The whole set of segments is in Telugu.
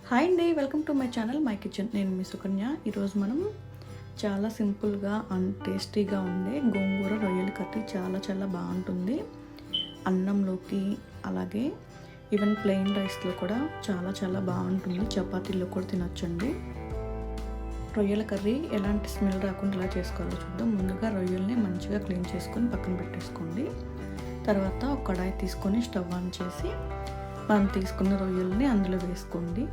హాయ్ అండి, welcome to my channel my kitchen. నేను మీ సుకన్య. ఈరోజు మనం చాలా సింపుల్గా అండ్ టేస్టీగా ఉండే గోంగూర రొయ్యల కర్రీ చాలా బాగుంటుంది. అన్నంలోకి అలాగే ఈవెన్ ప్లెయిన్ రైస్లో కూడా చాలా బాగుంటుంది. చపాతీల్లో కూడా తినొచ్చండి. రొయ్యల కర్రీ ఎలాంటి స్మెల్ రాకుండా ఎలా చేసుకోవాలో చూద్దాం. ముందుగా రొయ్యల్ని మంచిగా క్లీన్ చేసుకొని పక్కన పెట్టేసుకోండి. తర్వాత ఒక కడాయి తీసుకొని స్టవ్ ఆన్ చేసి మనం తీసుకున్న రొయ్యలని అందులో వేసుకోండి.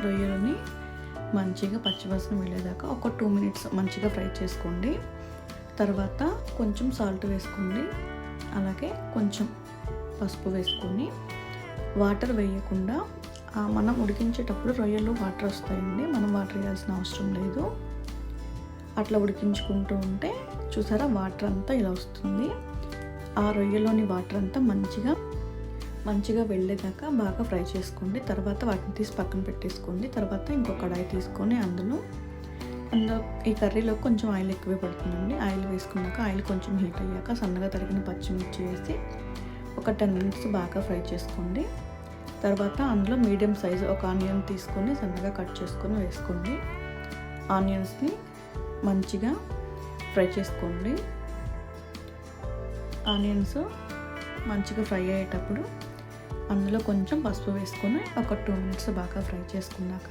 రొయ్యలని మంచిగా పచ్చివాసన వెళ్ళేదాకా ఒక 2 minutes మంచిగా ఫ్రై చేసుకోండి. తర్వాత కొంచెం సాల్ట్ వేసుకోండి. అలాగే కొంచెం పసుపు వేసుకొని వాటర్ వేయకుండా మనం ఉడికించేటప్పుడు రొయ్యలు వాటర్ వస్తాయండి. మనం వాటర్ వేయాల్సిన అవసరం లేదు. అట్లా ఉడికించుకుంటూ ఉంటే చూసారా వాటర్ అంతా ఇలా వస్తుంది. ఆ రొయ్యలోని వాటర్ అంతా మంచిగా వెళ్ళేదాకా బాగా ఫ్రై చేసుకోండి. తర్వాత వాటిని తీసి పక్కన పెట్టేసుకోండి. తర్వాత ఇంకో కడాయి తీసుకొని అందులో ఈ కర్రీలో కొంచెం ఆయిల్ ఎక్కువే పడుతుందండి. ఆయిల్ వేసుకున్నాక ఆయిల్ కొంచెం హీట్ అయ్యాక సన్నగా తరిగిన పచ్చిమిర్చి వేసి ఒక 10 minutes బాగా ఫ్రై చేసుకోండి. తర్వాత అందులో మీడియం సైజు ఒక ఆనియన్ తీసుకొని సన్నగా కట్ చేసుకొని వేసుకోండి. ఆనియన్స్ని మంచిగా ఫ్రై చేసుకోండి. ఆనియన్స్ మంచిగా ఫ్రై అయ్యేటప్పుడు అందులో కొంచెం పసుపు వేసుకొని ఒక 2 minutes బాగా ఫ్రై చేసుకున్నాక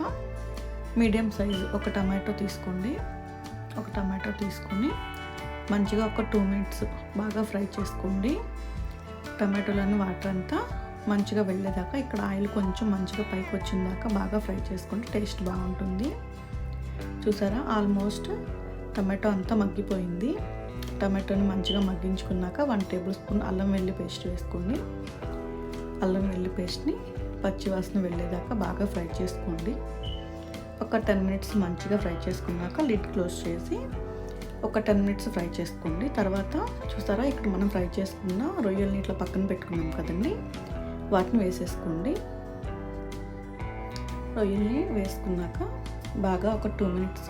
మీడియం సైజు ఒక టమాటో తీసుకోండి. ఒక టమాటో తీసుకొని మంచిగా ఒక 2 minutes బాగా ఫ్రై చేసుకోండి. టమాటోలను వాటర్ అంతా మంచిగా వెళ్ళేదాకా ఇక్కడ ఆయిల్ కొంచెం మంచిగా పైకి వచ్చిందాకా బాగా ఫ్రై చేసుకుంటే టేస్ట్ బాగుంటుంది. చూసారా ఆల్మోస్ట్ టమాటో అంతా మగ్గిపోయింది. టమాటోని మంచిగా మగ్గించుకున్నాక 1 tablespoon అల్లం వెల్లి పేస్ట్ వేసుకోండి. అల్లం వెల్లి పేస్ట్ని పచ్చివాసన వెళ్ళేదాకా బాగా ఫ్రై చేసుకోండి. ఒక 10 minutes మంచిగా ఫ్రై చేసుకున్నాక లిడ్ క్లోజ్ చేసి ఒక 10 minutes ఫ్రై చేసుకోండి. తర్వాత చూసారా ఇక్కడ మనం ఫ్రై చేసుకున్న రొయ్యల్ని ఇట్లా పక్కన పెట్టుకున్నాం కదండి, వాటిని వేసేసుకోండి. రొయ్యల్ని వేసుకున్నాక బాగా ఒక 2 minutes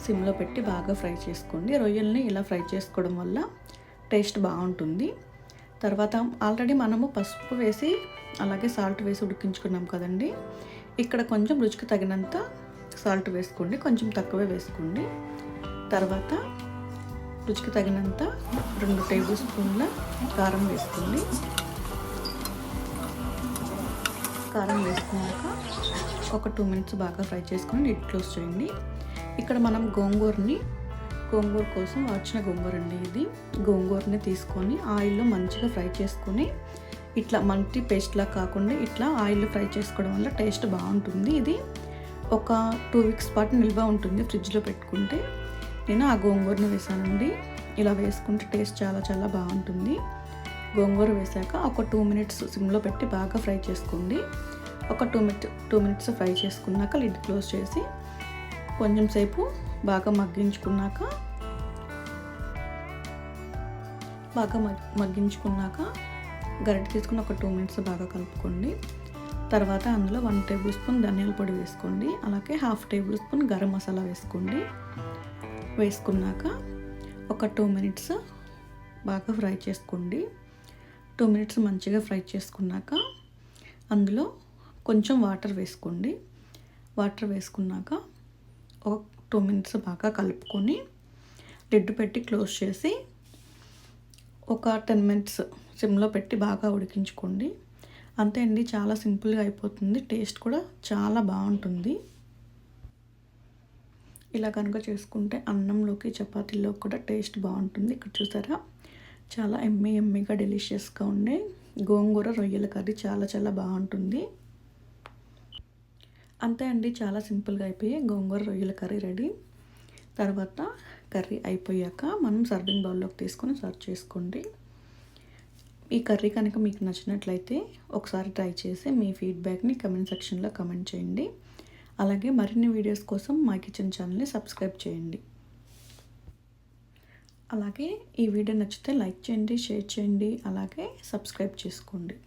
సిమ్లో పెట్టి బాగా ఫ్రై చేసుకోండి. రొయ్యల్ని ఇలా ఫ్రై చేసుకోవడం వల్ల టేస్ట్ బాగుంటుంది. తర్వాత ఆల్రెడీ మనము పసుపు వేసి అలాగే సాల్ట్ వేసి ఉడికించుకున్నాం కదండి, ఇక్కడ కొంచెం రుచికి తగినంత సాల్ట్ వేసుకోండి, కొంచెం తక్కువే వేసుకోండి. తర్వాత రుచికి తగినంత 2 tablespoons కారం వేసుకోండి. కారం వేసుకున్నాక ఒక 2 minutes బాగా ఫ్రై చేసుకొని లిడ్ క్లోజ్ చేయండి. ఇక్కడ మనం గోంగూర కోసం వచ్చిన గోంగూర అండి ఇది. గోంగూరని తీసుకొని ఆయిల్లో మంచిగా ఫ్రై చేసుకొని ఇట్లా మంటి పేస్ట్లా కాకుండా ఇట్లా ఆయిల్లో ఫ్రై చేసుకోవడం వల్ల టేస్ట్ బాగుంటుంది. ఇది ఒక 2 weeks పాటు నిల్వ ఉంటుంది ఫ్రిడ్జ్లో పెట్టుకుంటే. నేను ఆ గోంగూరని వేసానండి. ఇలా వేసుకుంటే టేస్ట్ చాలా బాగుంటుంది. గోంగూర వేసాక ఒక 2 minutes సిమ్లో పెట్టి బాగా ఫ్రై చేసుకోండి. ఒక 2 minutes ఫ్రై చేసుకున్నాక లిడ్ క్లోజ్ చేసి కొంచెం సేపు బాగా మగ్గించుకున్నాక గరిటె తీసుకుని ఒక 2 minutes బాగా కలుపుకోండి. తర్వాత అందులో 1 tablespoon ధనియాల పొడి వేసుకోండి. అలాగే 1/2 tablespoon గరం మసాలా వేసుకోండి. వేసుకున్నాక ఒక 2 minutes బాగా ఫ్రై చేసుకోండి. 2 minutes మంచిగా ఫ్రై చేసుకున్నాక అందులో కొంచెం వాటర్ వేసుకోండి. వాటర్ వేసుకున్నాక ఒక 2 minutes బాగా కలుపుకొని లిడ్ పెట్టి క్లోజ్ చేసి ఒక 10 minutes సిమ్లో పెట్టి బాగా ఉడికించుకోండి. అంతే అండి, చాలా సింపుల్గా అయిపోతుంది. టేస్ట్ కూడా చాలా బాగుంటుంది. ఇలా కనుక చేసుకుంటే అన్నంలోకి చపాతీలో కూడా టేస్ట్ బాగుంటుంది. ఇక్కడ చూసారా చాలా ఎమ్మీగా డెలిషియస్గా ఉండే గోంగూర రొయ్యల కర్రీ చాలా బాగుంటుంది. అంతే అండి, చాలా సింపుల్గా అయిపోయి గోంగూర రొయ్యల కర్రీ రెడీ. తర్వాత కర్రీ అయిపోయాక మనం సర్వింగ్ బౌల్లోకి తీసుకొని సర్వ్ చేసుకోండి. ఈ కర్రీ కనుక మీకు నచ్చినట్లయితే ఒకసారి ట్రై చేసి మీ ఫీడ్బ్యాక్ని కమెంట్ సెక్షన్లో కమెంట్ చేయండి. అలాగే మరిన్ని వీడియోస్ కోసం మై కిచెన్ ఛానల్ని సబ్స్క్రైబ్ చేయండి. అలాగే ఈ వీడియో నచ్చితే లైక్ చేయండి, షేర్ చేయండి, అలాగే సబ్స్క్రైబ్ చేసుకోండి.